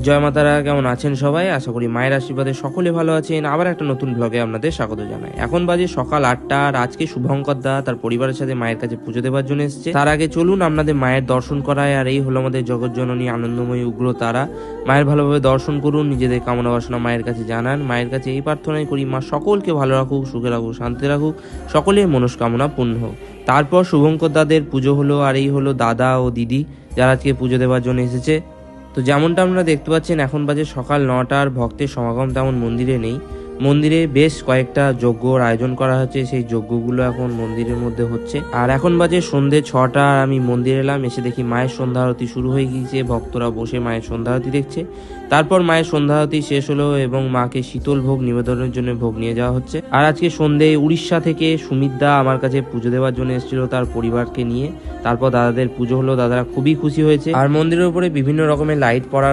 জয় মাতারা, কেমন আছেন সবাই? আশা করি মায়ের আশীর্বাদে সকলে ভালো আছেন। আবার একটা নতুন ব্লগে আপনাদের স্বাগত জানাই। এখন বাজে সকাল 8টা আর আজকে শুভঙ্কর দা তার পরিবারের সাথে মায়ের কাছে পুজো দেওয়ার জন্য এসেছে। তার আগে চলুন আপনাদের মায়ের দর্শন করায়। আর এই হলো আমাদের জগৎজননী আনন্দময়ী উগ্র তারা। মায়ের ভালোভাবে দর্শন করুন, নিজেদের কামনা বাসনা মায়ের কাছে জানান। মায়ের কাছে এই প্রার্থনাই করি, মা সকলকে ভালো রাখুক, সুখে রাখুক, শান্তি রাখুক, সকলের মনস্কামনা পূর্ণ হোক। তারপর শুভঙ্কর দাদের পুজো হলো। আর এই হলো দাদা ও দিদি যারা আজকে পুজো দেওয়ার জন্য এসেছে। তো যেমনটা আপনারা দেখতে পাচ্ছেন, এখন বাজে সকাল 9টার ভক্তের সমাগম তেমন মন্দিরে নেই। মন্দিরে বেশ কয়েকটা যজ্ঞর আয়োজন করা হচ্ছে, সেই যজ্ঞগুলো এখন মন্দিরের মধ্যে হচ্ছে। আর এখন বাজে সন্ধে 6টা। আমি মন্দিরে এলাম, এসে দেখি মায়ের সন্ধ্যা আরতি শুরু হয়ে গিয়েছে। ভক্তরা বসে মায়ের সন্ধ্যা আরতি দেখছে। তারপর মায়ের সন্ধ্যা আরতি শেষ হলো এবং মাকে শীতল ভোগ নিবেদনের জন্য ভোগ নিয়ে যাওয়া হচ্ছে। আর আজকে সন্ধে উড়িষ্যা থেকে সুমিতদা আমার কাছে পুজো দেওয়ার জন্য এসেছিল তার পরিবারকে নিয়ে। তারপর দাদাদের পুজো হলো, দাদারা খুবই খুশি হয়েছে। আর মন্দিরের উপরে বিভিন্ন রকমের লাইট পড়া